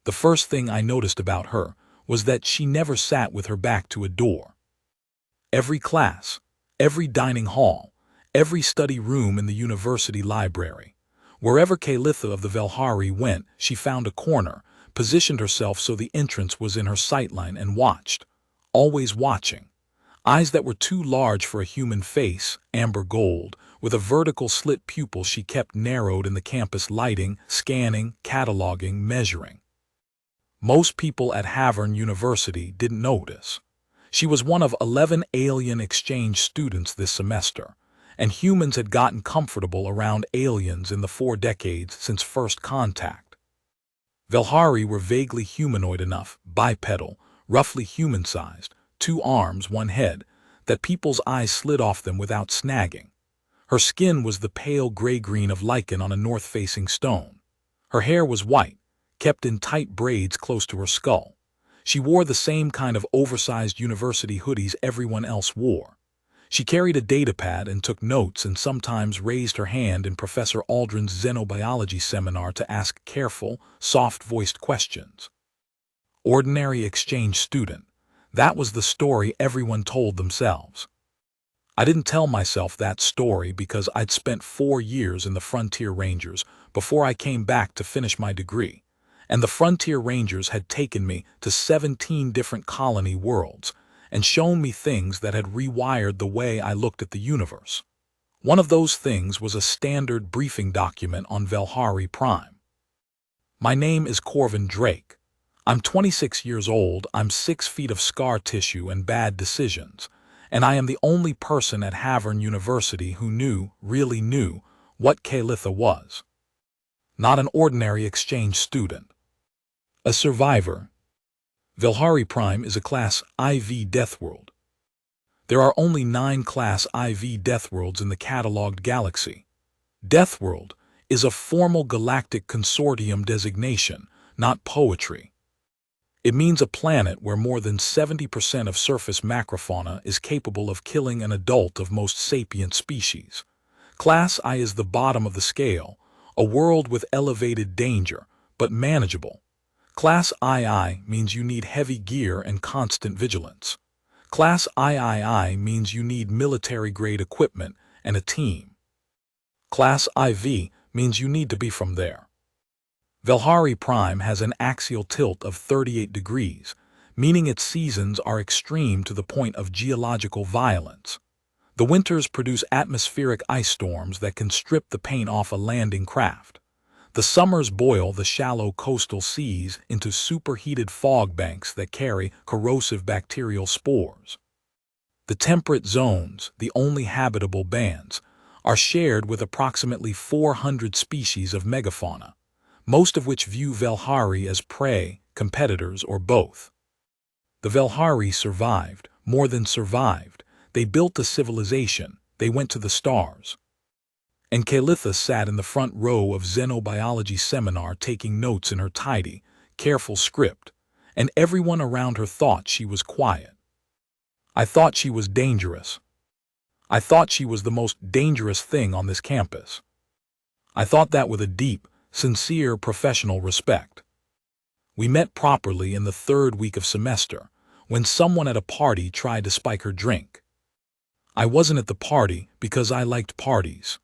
The first thing I noticed about her was that she never sat with her back to a door. Every class, every dining hall, every study room in the university library, wherever Kalitha of the Velhari went, she found a corner, positioned herself so the entrance was in her sightline and watched, always watching. Eyes that were too large for a human face, amber gold, with a vertical slit pupil she kept narrowed in the campus lighting, scanning, cataloging, measuring. Most people at Havern University didn't notice. She was one of 11 alien exchange students this semester, and humans had gotten comfortable around aliens in the 4 decades since first contact. Velhari were vaguely humanoid enough, bipedal, roughly human-sized, 2 arms, 1 head, that people's eyes slid off them without snagging. Her skin was the pale gray-green of lichen on a north-facing stone. Her hair was white, kept in tight braids close to her skull. She wore the same kind of oversized university hoodies everyone else wore. She carried a datapad and took notes and sometimes raised her hand in Professor Aldrin's xenobiology seminar to ask careful, soft-voiced questions. Ordinary exchange student. That was the story everyone told themselves. I didn't tell myself that story because I'd spent 4 years in the Frontier Rangers before I came back to finish my degree, and the Frontier Rangers had taken me to 17 different colony worlds and shown me things that had rewired the way I looked at the universe. One of those things was a standard briefing document on Velhari Prime. My name is Corvin Drake. I'm 26 years old, I'm 6 feet of scar tissue and bad decisions, and I am the only person at Havern University who really knew, what Kalitha was. Not an ordinary exchange student. A survivor. Velhari Prime is a Class IV Deathworld. There are only 9 Class IV Deathworlds in the cataloged galaxy. Deathworld is a formal galactic consortium designation, not poetry. It means a planet where more than 70% of surface macrofauna is capable of killing an adult of most sapient species. Class I is the bottom of the scale, a world with elevated danger, but manageable. Class II means you need heavy gear and constant vigilance. Class III means you need military-grade equipment and a team. Class IV means you need to be from there. Velhari Prime has an axial tilt of 38 degrees, meaning its seasons are extreme to the point of geological violence. The winters produce atmospheric ice storms that can strip the paint off a landing craft. The summers boil the shallow coastal seas into superheated fog banks that carry corrosive bacterial spores. The temperate zones, the only habitable bands, are shared with approximately 400 species of megafauna, most of which view Velhari as prey, competitors, or both. The Velhari survived, more than survived. They built a civilization, they went to the stars. And Kalitha sat in the front row of xenobiology seminar taking notes in her tidy, careful script, and everyone around her thought she was quiet. I thought she was dangerous. I thought she was the most dangerous thing on this campus. I thought that with a deep, sincere professional respect. We met properly in the 3rd week of semester, when someone at a party tried to spike her drink. I wasn't at the party because I liked parties.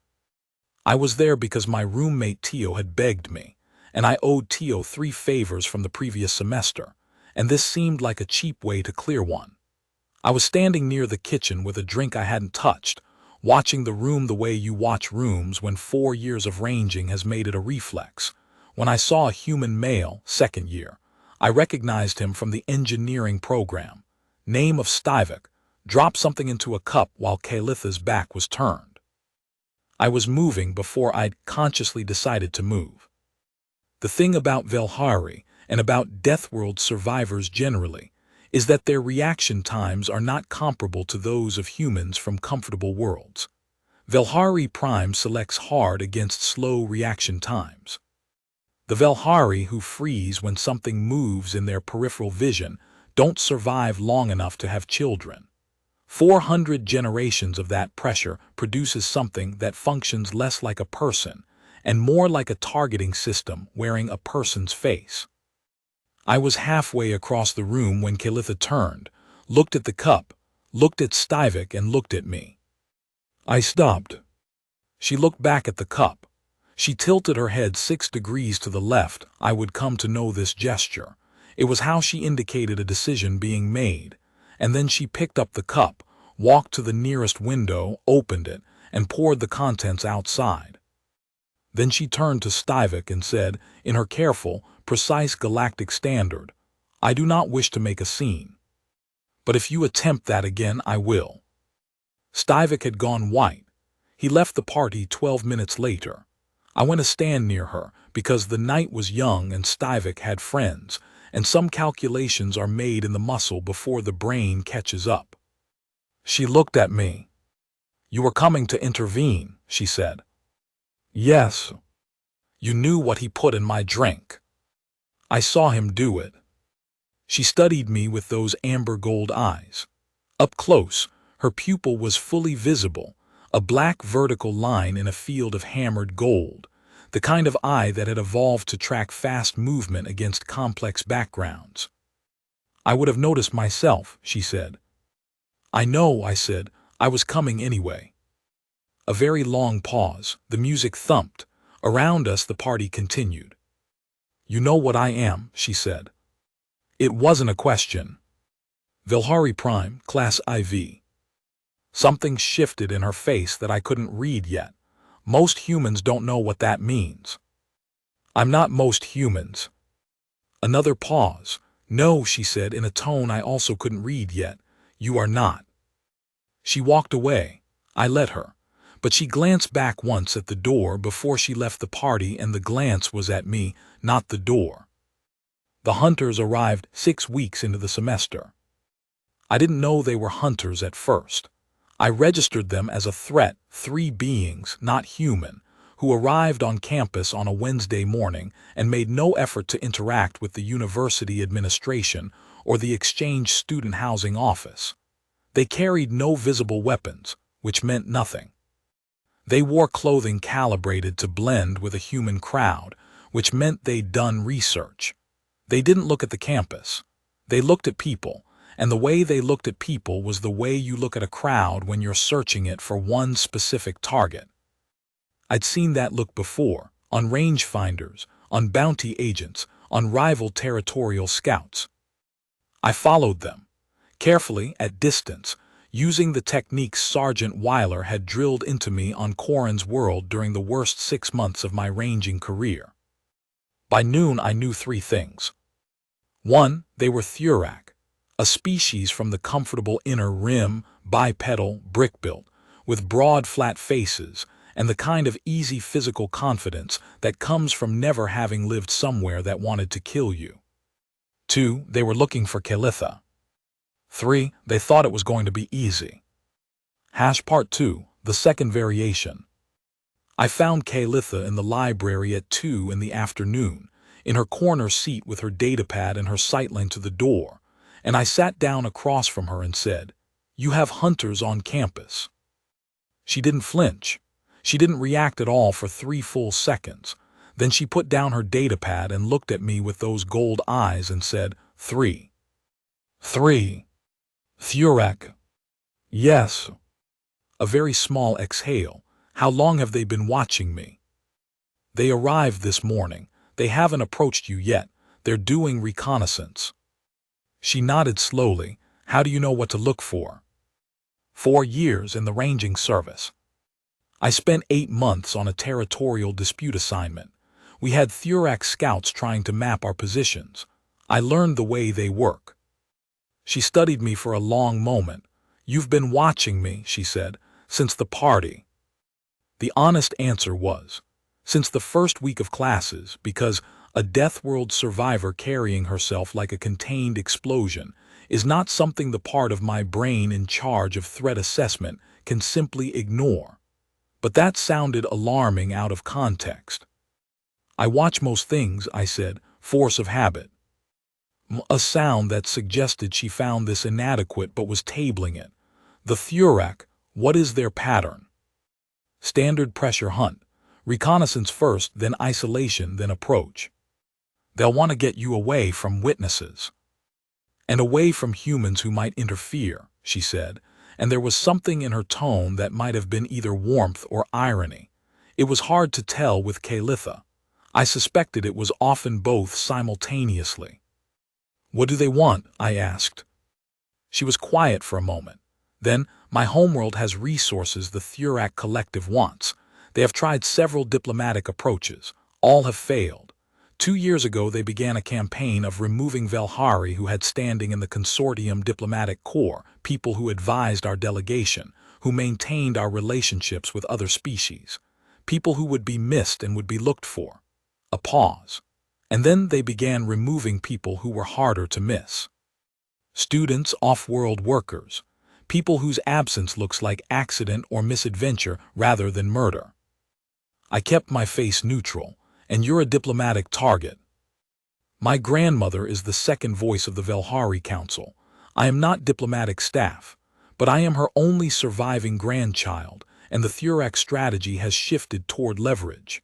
I was there because my roommate Tio had begged me, and I owed Tio 3 favors from the previous semester, and this seemed like a cheap way to clear one. I was standing near the kitchen with a drink I hadn't touched, watching the room the way you watch rooms when 4 years of ranging has made it a reflex. When I saw a human male, 2nd year, I recognized him from the engineering program. Name of Stivik, dropped something into a cup while Kalitha's back was turned. I was moving before I'd consciously decided to move. The thing about Velhari, and about Deathworld survivors generally, is that their reaction times are not comparable to those of humans from comfortable worlds. Velhari Prime selects hard against slow reaction times. The Velhari who freeze when something moves in their peripheral vision don't survive long enough to have children. 400 generations of that pressure produces something that functions less like a person and more like a targeting system wearing a person's face. I was halfway across the room when Kalitha turned, looked at the cup, looked at Stivik, and looked at me. I stopped. She looked back at the cup. She tilted her head 6 degrees to the left. I would come to know this gesture. It was how she indicated a decision being made. And then she picked up the cup, walked to the nearest window, opened it, and poured the contents outside. Then she turned to Stivik and said, in her careful, precise galactic standard, "I do not wish to make a scene. But if you attempt that again, I will." Stivik had gone white. He left the party 12 minutes later. I went to stand near her because the night was young and Stivik had friends, and some calculations are made in the muscle before the brain catches up. She looked at me. "You were coming to intervene," she said. "Yes." "You knew what he put in my drink." "I saw him do it." She studied me with those amber gold eyes. Up close, her pupil was fully visible, a black vertical line in a field of hammered gold, the kind of eye that had evolved to track fast movement against complex backgrounds. "I would have noticed myself," she said. "I know," I said. "I was coming anyway." A very long pause. The music thumped. Around us the party continued. "You know what I am," she said. It wasn't a question. Vilhari Prime, Class IV. Something shifted in her face that I couldn't read yet. Most humans don't know what that means. "I'm not most humans." Another pause. "No," she said in a tone I also couldn't read yet. "You are not." She walked away. I let her. But she glanced back once at the door before she left the party, and the glance was at me, not the door. The hunters arrived 6 weeks into the semester. I didn't know they were hunters at first. I registered them as a threat, 3 beings, not human, who arrived on campus on a Wednesday morning and made no effort to interact with the university administration or the exchange student housing office. They carried no visible weapons, which meant nothing. They wore clothing calibrated to blend with a human crowd, which meant they'd done research. They didn't look at the campus. They looked at people, and the way they looked at people was the way you look at a crowd when you're searching it for one specific target. I'd seen that look before, on rangefinders, on bounty agents, on rival territorial scouts. I followed them, carefully at distance, using the techniques Sergeant Weiler had drilled into me on Corrin's World during the worst 6 months of my ranging career. By noon I knew 3 things. 1. They were Thurak, a species from the comfortable inner rim, bipedal, brick-built, with broad flat faces, and the kind of easy physical confidence that comes from never having lived somewhere that wanted to kill you. 2. They were looking for Kalitha. 3. They thought it was going to be easy. Part 2, the second variation. I found Kalitha in the library at 2 in the afternoon, in her corner seat with her datapad and her sightline to the door, and I sat down across from her and said, "You have hunters on campus." She didn't flinch. She didn't react at all for 3 full seconds. Then she put down her datapad and looked at me with those gold eyes and said, "3. 3. Thurak." "Yes." A very small exhale. "How long have they been watching me?" "They arrived this morning. They haven't approached you yet. They're doing reconnaissance." She nodded slowly. "How do you know what to look for?" 4 years in the ranging service. I spent 8 months on a territorial dispute assignment. We had Thurak scouts trying to map our positions. I learned the way they work. She studied me for a long moment. "You've been watching me," she said, "since the party." The honest answer was, since the first week of classes, because a Deathworld survivor carrying herself like a contained explosion is not something the part of my brain in charge of threat assessment can simply ignore. But that sounded alarming out of context. "I watch most things," I said, "force of habit." A sound that suggested she found this inadequate but was tabling it. "The Thurak, what is their pattern?" "Standard pressure hunt. Reconnaissance first, then isolation, then approach." They'll want to get you away from witnesses. And away from humans who might interfere, she said, and there was something in her tone that might have been either warmth or irony. It was hard to tell with Kalitha. I suspected it was often both simultaneously. What do they want? I asked. She was quiet for a moment. Then, my homeworld has resources the Thurak Collective wants. They have tried several diplomatic approaches. All have failed. 2 years ago they began a campaign of removing Velhari who had standing in the Consortium Diplomatic Corps, people who advised our delegation, who maintained our relationships with other species, people who would be missed and would be looked for. A pause. And then they began removing people who were harder to miss. Students, off-world workers, people whose absence looks like accident or misadventure rather than murder. I kept my face neutral. And you're a diplomatic target. My grandmother is the second voice of the Velhari Council. I am not diplomatic staff, but I am her only surviving grandchild, and the Thurak strategy has shifted toward leverage.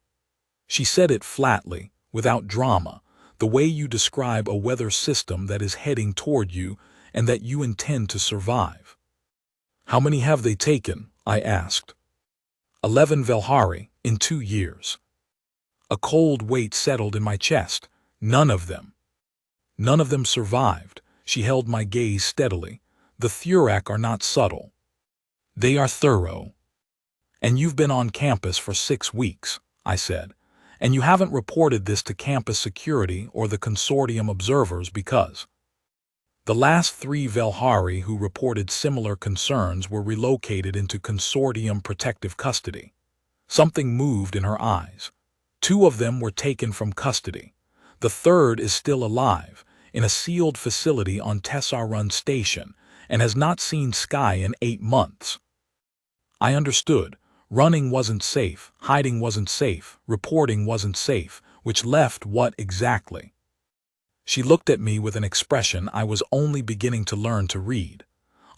She said it flatly, without drama, the way you describe a weather system that is heading toward you and that you intend to survive. How many have they taken? I asked. 11 Velhari, in 2 years. A cold weight settled in my chest. None of them survived. She held my gaze steadily. The Thurak are not subtle. They are thorough. And you've been on campus for 6 weeks, I said, and you haven't reported this to campus security or the consortium observers because the last 3 Velhari who reported similar concerns were relocated into consortium protective custody. Something moved in her eyes. 2 of them were taken from custody. The third is still alive, in a sealed facility on Tessarun Station, and has not seen sky in 8 months. I understood. Running wasn't safe, hiding wasn't safe, reporting wasn't safe, which left what exactly? She looked at me with an expression I was only beginning to learn to read.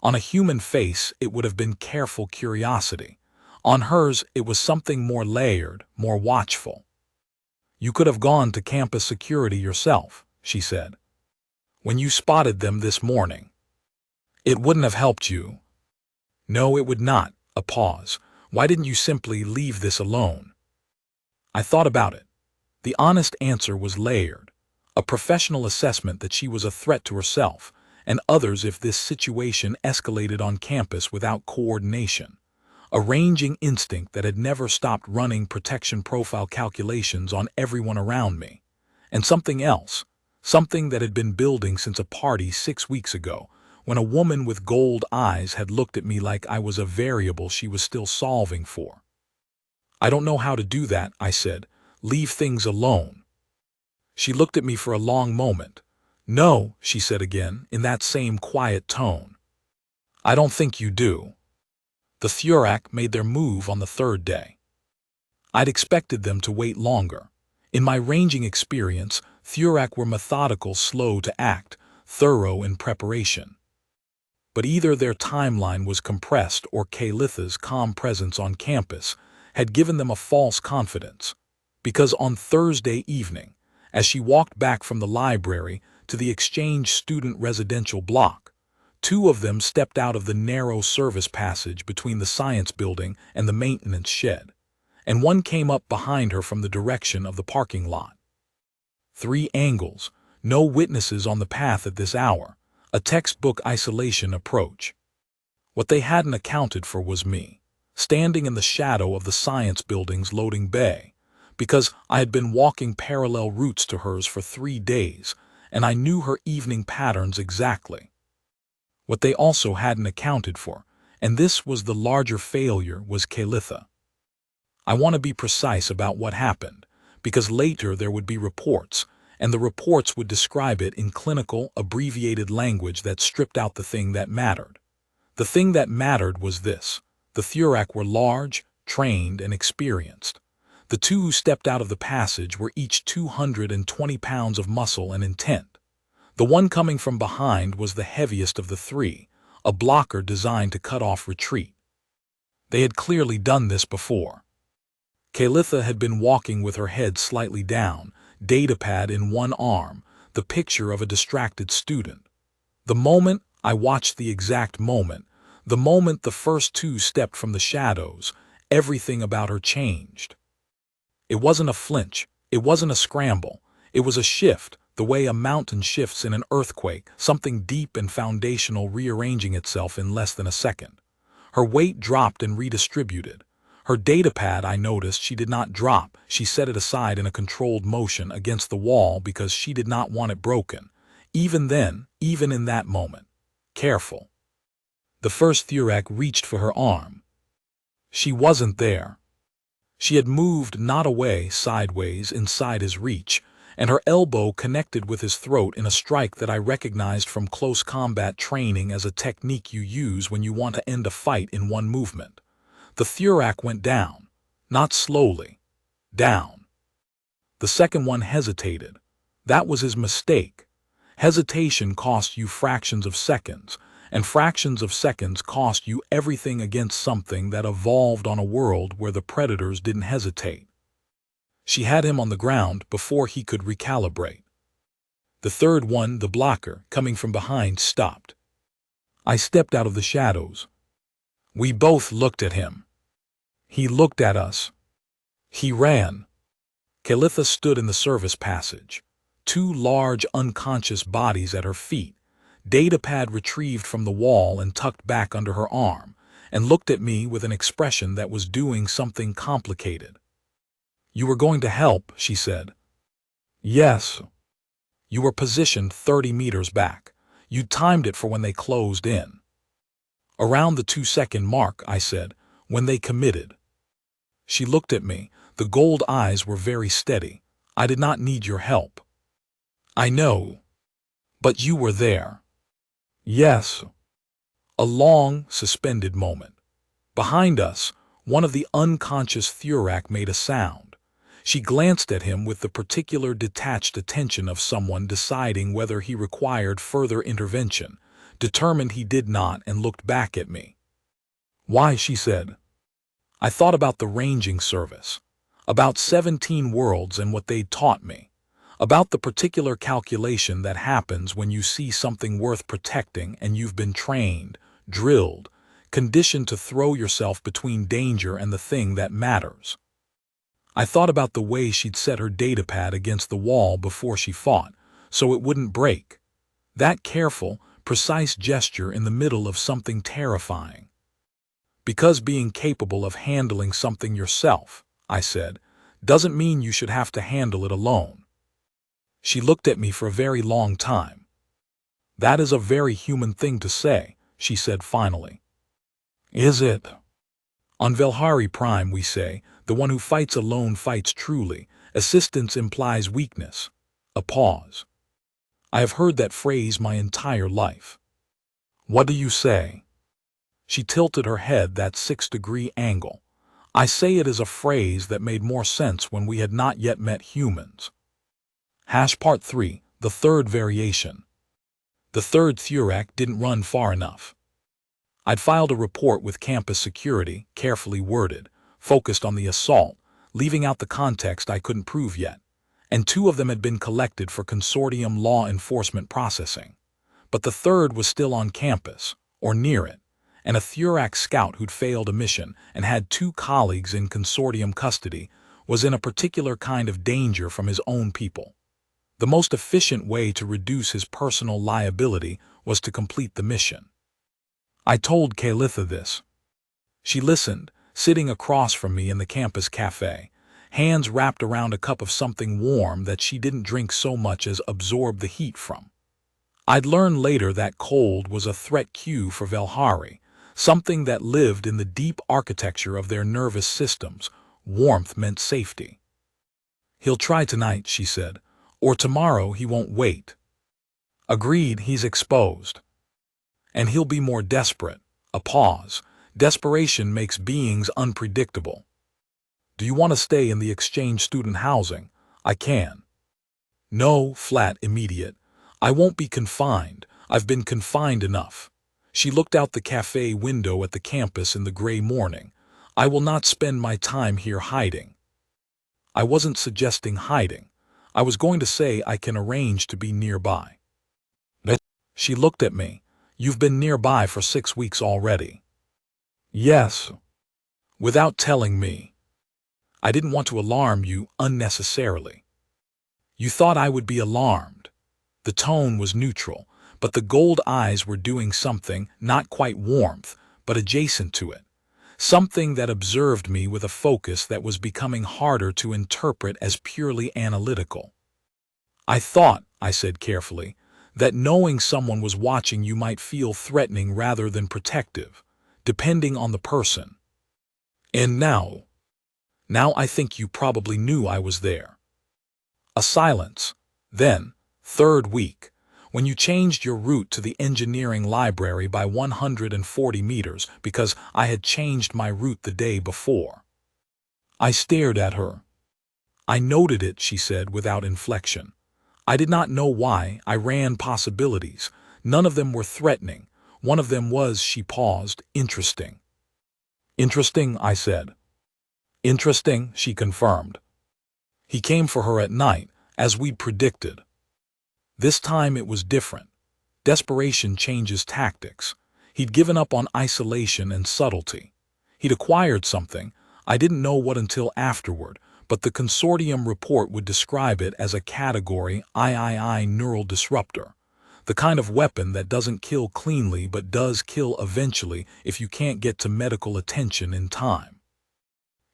On a human face, it would have been careful curiosity. On hers, it was something more layered, more watchful. You could have gone to campus security yourself, she said. When you spotted them this morning. It wouldn't have helped you. No, it would not. A pause. Why didn't you simply leave this alone? I thought about it. The honest answer was layered. A professional assessment that she was a threat to herself, and others if this situation escalated on campus without coordination. A ranging instinct that had never stopped running protection profile calculations on everyone around me. And something else, something that had been building since a party 6 weeks ago, when a woman with gold eyes had looked at me like I was a variable she was still solving for. I don't know how to do that, I said. Leave things alone. She looked at me for a long moment. No, she said again, in that same quiet tone. I don't think you do. The Thurak made their move on the 3rd day. I'd expected them to wait longer. In my ranging experience, Thurak were methodical, slow to act, thorough in preparation. But either their timeline was compressed or Kalitha's calm presence on campus had given them a false confidence. Because on Thursday evening, as she walked back from the library to the exchange student residential block, 2 of them stepped out of the narrow service passage between the science building and the maintenance shed, and one came up behind her from the direction of the parking lot. 3 angles, no witnesses on the path at this hour, a textbook isolation approach. What they hadn't accounted for was me, standing in the shadow of the science building's loading bay, because I had been walking parallel routes to hers for 3 days, and I knew her evening patterns exactly. What they also hadn't accounted for, and this was the larger failure, was Kalitha. I want to be precise about what happened, because later there would be reports, and the reports would describe it in clinical, abbreviated language that stripped out the thing that mattered. The thing that mattered was this. The Thurak were large, trained, and experienced. The 2 who stepped out of the passage were each 220 pounds of muscle and intent. The one coming from behind was the heaviest of the 3, a blocker designed to cut off retreat. They had clearly done this before. Kalitha had been walking with her head slightly down, datapad in one arm, the picture of a distracted student. The moment I watched the exact moment, the moment the first two stepped from the shadows, everything about her changed. It wasn't a flinch, it wasn't a scramble, it was a shift, the way a mountain shifts in an earthquake, something deep and foundational rearranging itself in less than a second. Her weight dropped and redistributed. Her datapad, I noticed, she did not drop, she set it aside in a controlled motion against the wall because she did not want it broken. Even then, even in that moment. Careful. The first Thurak reached for her arm. She wasn't there. She had moved not away, sideways, inside his reach, and her elbow connected with his throat in a strike that I recognized from close combat training as a technique you use when you want to end a fight in one movement. The Thurak went down, not slowly, down. The second one hesitated. That was his mistake. Hesitation cost you fractions of seconds, and fractions of seconds cost you everything against something that evolved on a world where the predators didn't hesitate. She had him on the ground before he could recalibrate. The third one, the blocker, coming from behind, stopped. I stepped out of the shadows. We both looked at him. He looked at us. He ran. Kalitha stood in the service passage. Two large, unconscious bodies at her feet, datapad retrieved from the wall and tucked back under her arm, and looked at me with an expression that was doing something complicated. You were going to help, she said. Yes. You were positioned 30 meters back. You timed it for when they closed in. Around the 2-second mark, I said, when they committed. She looked at me. The gold eyes were very steady. I did not need your help. I know. But you were there. Yes. A long, suspended moment. Behind us, one of the unconscious Thurak made a sound. She glanced at him with the particular detached attention of someone deciding whether he required further intervention, determined he did not, and looked back at me. Why, she said. I thought about the ranging service, about 17 worlds and what they'd taught me, about the particular calculation that happens when you see something worth protecting and you've been trained, drilled, conditioned to throw yourself between danger and the thing that matters. I thought about the way she'd set her datapad against the wall before she fought, so it wouldn't break. That careful, precise gesture in the middle of something terrifying. Because being capable of handling something yourself, I said, doesn't mean you should have to handle it alone. She looked at me for a very long time. That is a very human thing to say, she said finally. Is it? On Velhari Prime we say, the one who fights alone fights truly. Assistance implies weakness. A pause. I have heard that phrase my entire life. What do you say? She tilted her head that 6-degree angle. I say it is a phrase that made more sense when we had not yet met humans. Part 3, the third variation. The third Thurak didn't run far enough. I'd filed a report with campus security, carefully worded, focused on the assault, leaving out the context I couldn't prove yet, and 2 of them had been collected for consortium law enforcement processing. But the third was still on campus, or near it, and a Thurak scout who'd failed a mission and had 2 colleagues in consortium custody was in a particular kind of danger from his own people. The most efficient way to reduce his personal liability was to complete the mission. I told Kalitha this. She listened, sitting across from me in the campus cafe, hands wrapped around a cup of something warm that she didn't drink so much as absorb the heat from. I'd learned later that cold was a threat cue for Velhari, something that lived in the deep architecture of their nervous systems. Warmth meant safety. He'll try tonight, she said, or tomorrow he won't wait. Agreed, he's exposed. And he'll be more desperate. A pause. Desperation makes beings unpredictable. Do you want to stay in the exchange student housing? I can. No, flat, immediate. I won't be confined. I've been confined enough. She looked out the cafe window at the campus in the gray morning. I will not spend my time here hiding. I wasn't suggesting hiding. I was going to say I can arrange to be nearby. But she looked at me. You've been nearby for 6 weeks already. Yes. Without telling me. I didn't want to alarm you unnecessarily. You thought I would be alarmed. The tone was neutral, but the gold eyes were doing something, not quite warmth, but adjacent to it. Something that observed me with a focus that was becoming harder to interpret as purely analytical. I thought, I said carefully, that knowing someone was watching you might feel threatening rather than protective, depending on the person. And now I think you probably knew I was there. A silence. Then, third week, when you changed your route to the engineering library by 140 meters because I had changed my route the day before. I stared at her. I noted it, she said without inflection. I did not know why. I ran possibilities. None of them were threatening. One of them was, she paused, interesting. Interesting, I said. Interesting, she confirmed. He came for her at night, as we'd predicted. This time it was different. Desperation changes tactics. He'd given up on isolation and subtlety. He'd acquired something. I didn't know what until afterward, but the consortium report would describe it as a category III neural disruptor. The kind of weapon that doesn't kill cleanly but does kill eventually if you can't get to medical attention in time.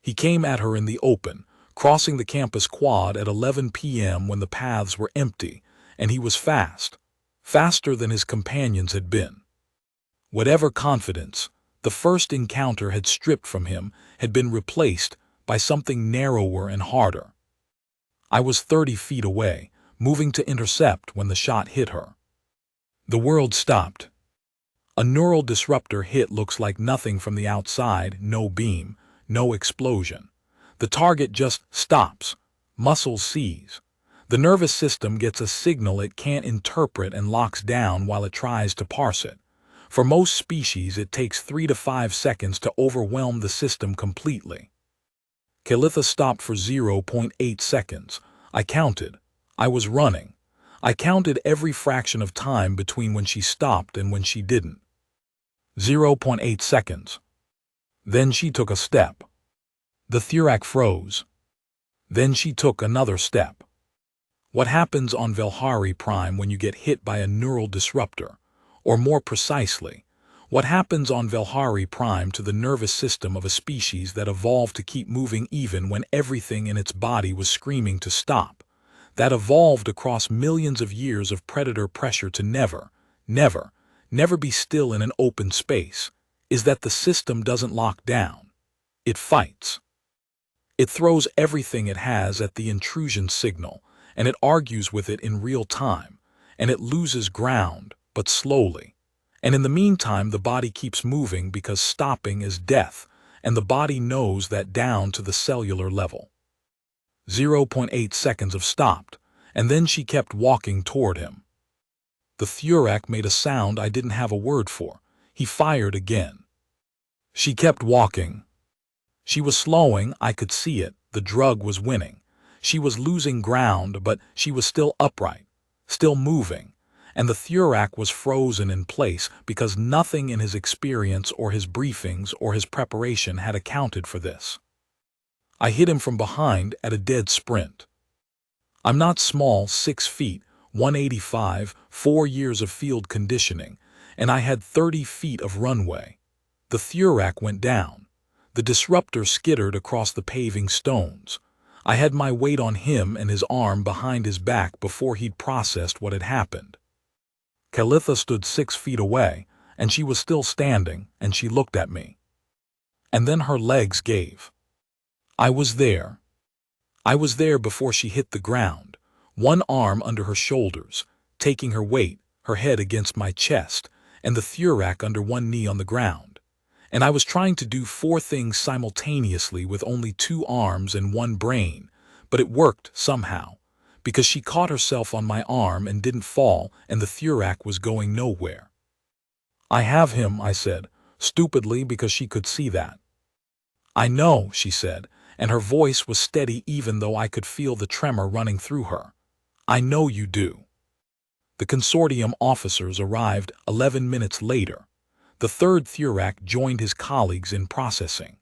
He came at her in the open, crossing the campus quad at 11 p.m. when the paths were empty, and he was fast, faster than his companions had been. Whatever confidence the first encounter had stripped from him had been replaced by something narrower and harder. I was 30 feet away, moving to intercept when the shot hit her. The world stopped. A neural disruptor hit looks like nothing from the outside, no beam, no explosion. The target just stops. Muscles seize. The nervous system gets a signal it can't interpret and locks down while it tries to parse it. For most species, it takes 3 to 5 seconds to overwhelm the system completely. Kalitha stopped for 0.8 seconds. I counted. I was running. I counted every fraction of time between when she stopped and when she didn't. 0.8 seconds. Then she took a step. The Thurak froze. Then she took another step. What happens on Velhari Prime when you get hit by a neural disruptor? Or more precisely, what happens on Velhari Prime to the nervous system of a species that evolved to keep moving even when everything in its body was screaming to stop? That evolved across millions of years of predator pressure to never be still in an open space, is that the system doesn't lock down. It fights. It throws everything it has at the intrusion signal, and it argues with it in real time, and it loses ground, but slowly. And in the meantime, the body keeps moving because stopping is death, and the body knows that down to the cellular level. 0.8 seconds of stopped, and then she kept walking toward him. The Thurak made a sound I didn't have a word for. He fired again. She kept walking. She was slowing, I could see it. The drug was winning. She was losing ground, but she was still upright, still moving. And the Thurak was frozen in place because nothing in his experience or his briefings or his preparation had accounted for this. I hit him from behind at a dead sprint. I'm not small, 6 feet, 185, 4 years of field conditioning, and I had 30 feet of runway. The Thurak went down. The disruptor skittered across the paving stones. I had my weight on him and his arm behind his back before he'd processed what had happened. Kalitha stood 6 feet away, and she was still standing, and she looked at me. And then her legs gave. I was there. I was there before she hit the ground, one arm under her shoulders, taking her weight, her head against my chest, and the Thurak under one knee on the ground. And I was trying to do 4 things simultaneously with only 2 arms and 1 brain, but it worked somehow, because she caught herself on my arm and didn't fall, and the Thurak was going nowhere. I have him, I said, stupidly because she could see that. I know, she said, and her voice was steady even though I could feel the tremor running through her. "I know you do." The consortium officers arrived 11 minutes later. The third Thurak joined his colleagues in processing.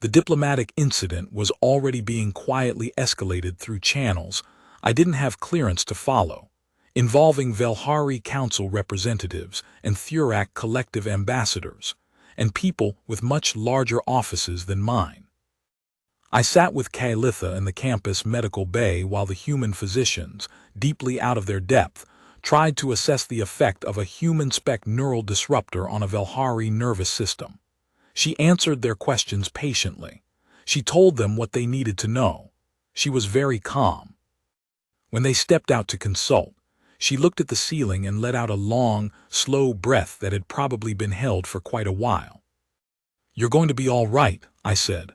The diplomatic incident was already being quietly escalated through channels I didn't have clearance to follow, involving Velhari Council representatives and Thurak collective ambassadors, and people with much larger offices than mine. I sat with Kalitha in the campus medical bay while the human physicians, deeply out of their depth, tried to assess the effect of a human-spec neural disruptor on a Velhari nervous system. She answered their questions patiently. She told them what they needed to know. She was very calm. When they stepped out to consult, she looked at the ceiling and let out a long, slow breath that had probably been held for quite a while. "You're going to be all right," I said.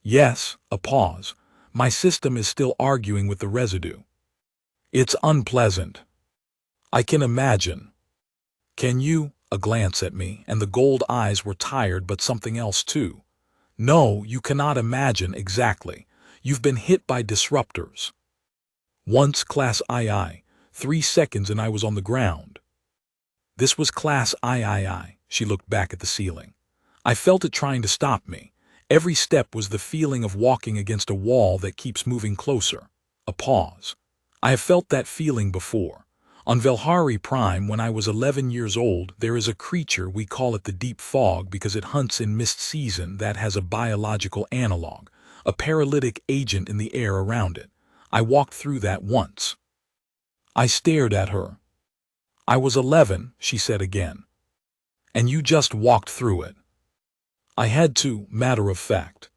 "Yes," a pause. "My system is still arguing with the residue. It's unpleasant." "I can imagine." "Can you?" A glance at me, and the gold eyes were tired but something else too. "No, you cannot imagine exactly. You've been hit by disruptors." "Once, Class II, 3 seconds and I was on the ground." "This was Class III, she looked back at the ceiling. "I felt it trying to stop me. Every step was the feeling of walking against a wall that keeps moving closer." A pause. "I have felt that feeling before. On Velhari Prime, when I was 11 years old, there is a creature, we call it the Deep Fog because it hunts in mist season, that has a biological analog, a paralytic agent in the air around it. I walked through that once." I stared at her. "I was 11, she said again. "And you just walked through it?" "I had to, matter of fact.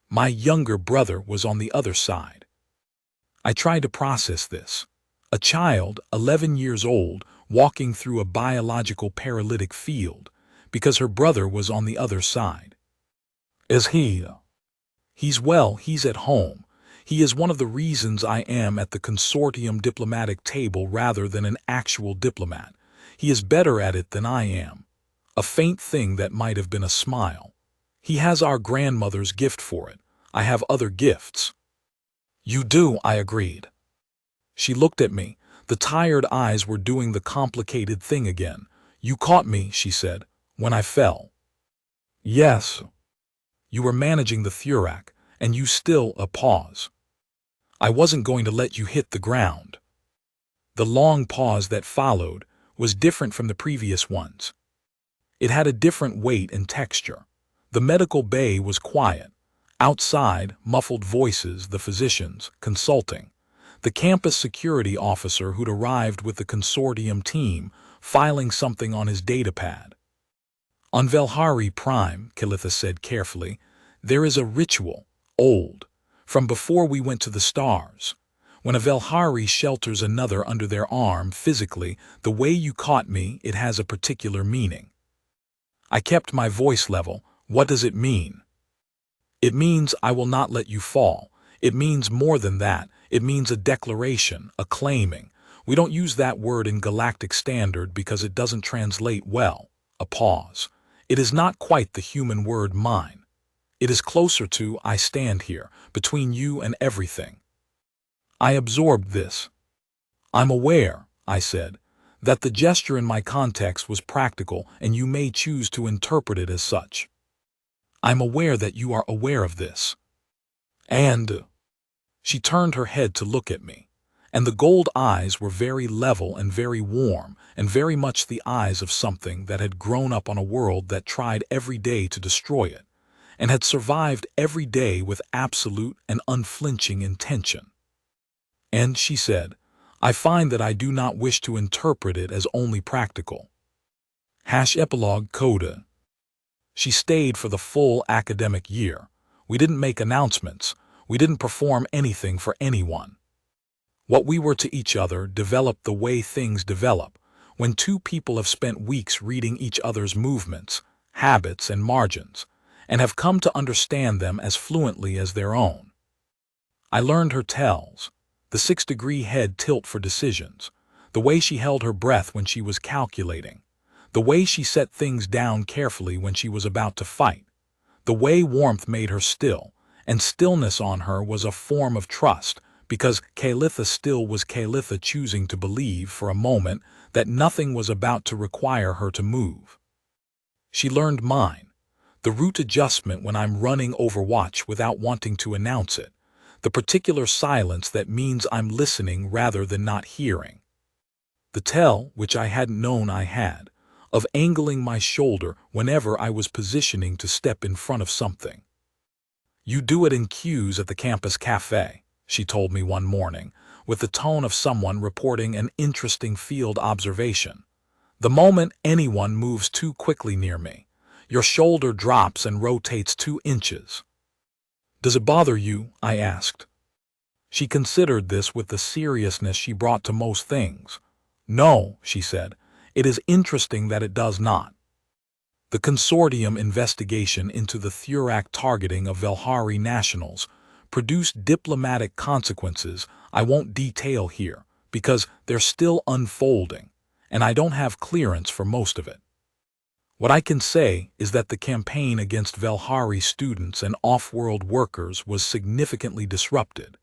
My younger brother was on the other side." I tried to process this. A child, 11 years old, walking through a biological paralytic field, because her brother was on the other side. "Is he?" "He's well, he's at home. He is one of the reasons I am at the consortium diplomatic table rather than an actual diplomat. He is better at it than I am." A faint thing that might have been a smile. "He has our grandmother's gift for it. I have other gifts." "You do," I agreed. She looked at me. The tired eyes were doing the complicated thing again. "You caught me," she said, "when I fell." "Yes." "You were managing the Thurak, and you still..." A pause. "I wasn't going to let you hit the ground." The long pause that followed was different from the previous ones. It had a different weight and texture. The medical bay was quiet. Outside, muffled voices, the physicians, consulting. The campus security officer who'd arrived with the consortium team, filing something on his datapad. "On Velhari Prime," Kalitha said carefully, "there is a ritual, old, from before we went to the stars. When a Velhari shelters another under their arm physically, the way you caught me, it has a particular meaning." I kept my voice level. "What does it mean?" "It means I will not let you fall. It means more than that. It means a declaration, a claiming. We don't use that word in Galactic Standard because it doesn't translate well." A pause. "It is not quite the human word mine. It is closer to, I stand here, between you and everything." I absorbed this. "I'm aware," I said, "that the gesture in my context was practical and you may choose to interpret it as such. I'm aware that you are aware of this. And..." She turned her head to look at me, and the gold eyes were very level and very warm and very much the eyes of something that had grown up on a world that tried every day to destroy it, and had survived every day with absolute and unflinching intention. "And," she said, "I find that I do not wish to interpret it as only practical." Epilogue Coda. She stayed for the full academic year. We didn't make announcements. We didn't perform anything for anyone. What we were to each other developed the way things develop, when two people have spent weeks reading each other's movements, habits, and margins, and have come to understand them as fluently as their own. I learned her tells, the 6-degree head tilt for decisions, the way she held her breath when she was calculating, the way she set things down carefully when she was about to fight, the way warmth made her still, and stillness on her was a form of trust, because Kalitha still was Kalitha, choosing to believe for a moment that nothing was about to require her to move. She learned mine, the route adjustment when I'm running Overwatch without wanting to announce it, the particular silence that means I'm listening rather than not hearing. The tell, which I hadn't known I had, of angling my shoulder whenever I was positioning to step in front of something. "You do it in queues at the campus cafe," she told me one morning, with the tone of someone reporting an interesting field observation. "The moment anyone moves too quickly near me, your shoulder drops and rotates 2 inches. Does it bother you?" I asked. She considered this with the seriousness she brought to most things. "No," she said, "it is interesting that it does not." The consortium investigation into the Thurak targeting of Velhari nationals produced diplomatic consequences I won't detail here, because they're still unfolding, and I don't have clearance for most of it. What I can say is that the campaign against Velhari students and off-world workers was significantly disrupted,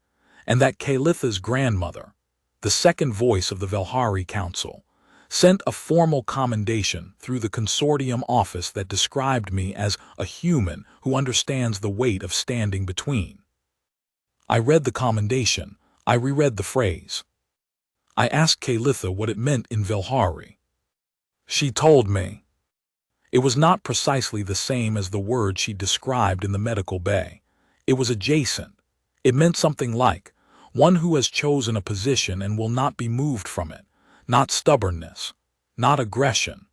and that Kalitha's grandmother, the second voice of the Velhari Council, sent a formal commendation through the consortium office that described me as a human who understands the weight of standing between. I read the commendation. I reread the phrase. I asked Kalitha what it meant in Velhari. She told me. It was not precisely the same as the word she described in the medical bay. It was adjacent. It meant something like, one who has chosen a position and will not be moved from it, not stubbornness, not aggression,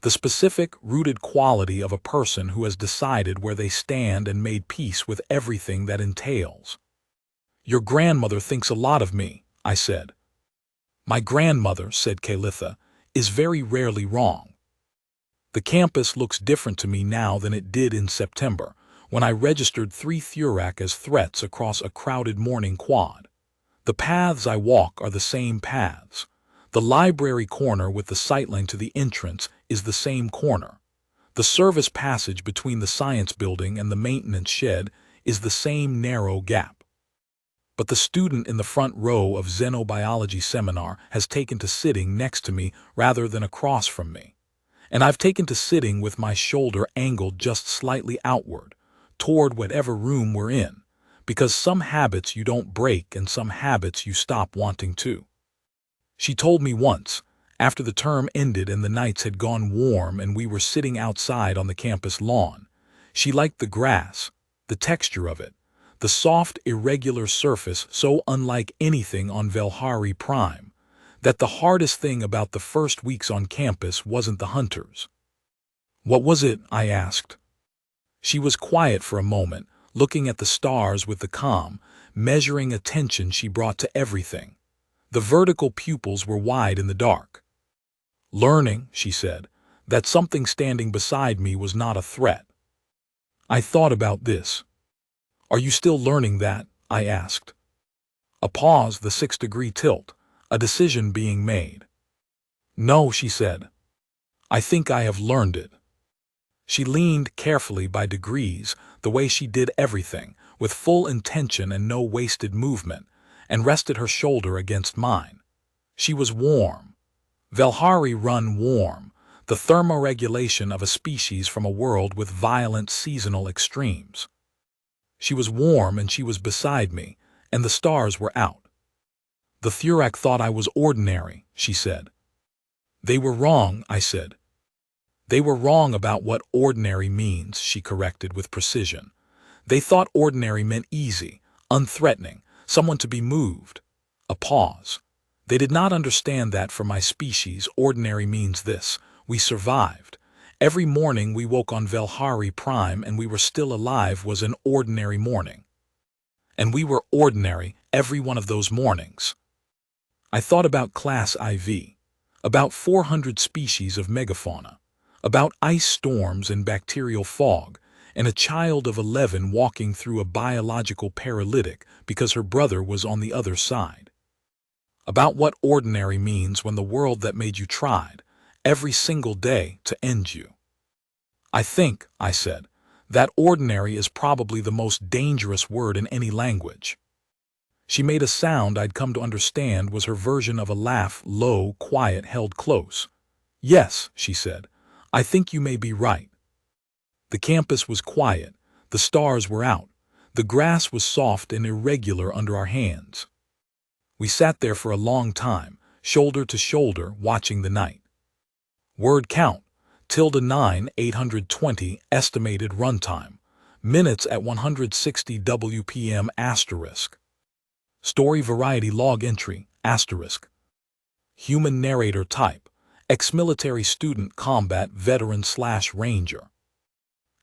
the specific, rooted quality of a person who has decided where they stand and made peace with everything that entails. "Your grandmother thinks a lot of me," I said. "My grandmother," said Kalitha, "is very rarely wrong. The campus looks different to me now than it did in September, when I registered 3 Thurak as threats across a crowded morning quad. The paths I walk are the same paths. The library corner with the sightline to the entrance is the same corner. The service passage between the science building and the maintenance shed is the same narrow gap. But the student in the front row of xenobiology seminar has taken to sitting next to me rather than across from me. And I've taken to sitting with my shoulder angled just slightly outward, toward whatever room we're in, because some habits you don't break and some habits you stop wanting to. She told me once, after the term ended and the nights had gone warm and we were sitting outside on the campus lawn, she liked the grass, the texture of it, the soft, irregular surface so unlike anything on Velhari Prime, that the hardest thing about the first weeks on campus wasn't the hunters. "What was it?" I asked. She was quiet for a moment, looking at the stars with the calm, measuring attention she brought to everything. The vertical pupils were wide in the dark. "Learning," she said, "that something standing beside me was not a threat." I thought about this. "Are you still learning that?" I asked. A pause, the 6-degree tilt, a decision being made. "No," she said. "I think I have learned it." She leaned carefully by degrees, the way she did everything, with full intention and no wasted movement, and rested her shoulder against mine. She was warm. Velhari run warm, the thermoregulation of a species from a world with violent seasonal extremes. She was warm and she was beside me, and the stars were out. "The Thurak thought I was ordinary," she said. "They were wrong," I said. "They were wrong about what ordinary means," she corrected with precision. "They thought ordinary meant easy, unthreatening, someone to be moved." A pause. "They did not understand that for my species ordinary means this: we survived. Every morning we woke on Velhari Prime and we were still alive was an ordinary morning. And we were ordinary every one of those mornings." I thought about Class IV, about 400 species of megafauna, about ice storms and bacterial fog, and a child of 11 walking through a biological paralytic because her brother was on the other side. About what ordinary means when the world that made you tried, every single day, to end you. "I think," I said, That ordinary is probably the most dangerous word in any language. She made a sound I'd come to understand was her version of a laugh, low, quiet, held close. "Yes," she said, "I think you may be right." The campus was quiet, the stars were out, the grass was soft and irregular under our hands. We sat there for a long time, shoulder to shoulder, watching the night. Word count, ~9 820 estimated runtime, minutes at 160 WPM *. Story variety log entry, *. Human narrator type, ex-military student combat veteran/ranger.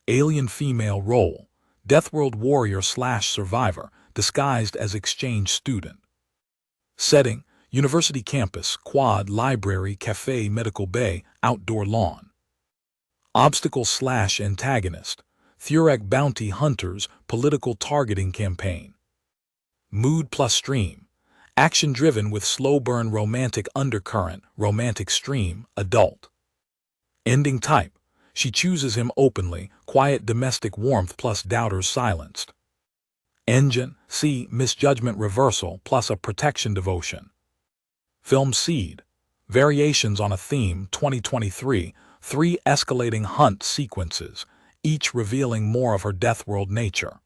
Alien female role, Deathworld warrior/survivor, disguised as exchange student. Setting, university campus, quad, library, cafe, medical bay, outdoor lawn. Obstacle/antagonist, Thurek bounty hunters, political targeting campaign. Mood plus stream, action-driven with slow-burn romantic undercurrent, romantic stream, adult. Ending type, she chooses him openly, quiet domestic warmth plus doubters silenced. Engine, C, misjudgment reversal plus a protection devotion. Film seed, variations on a theme, 2023, 3 escalating hunt sequences, each revealing more of her Deathworld nature.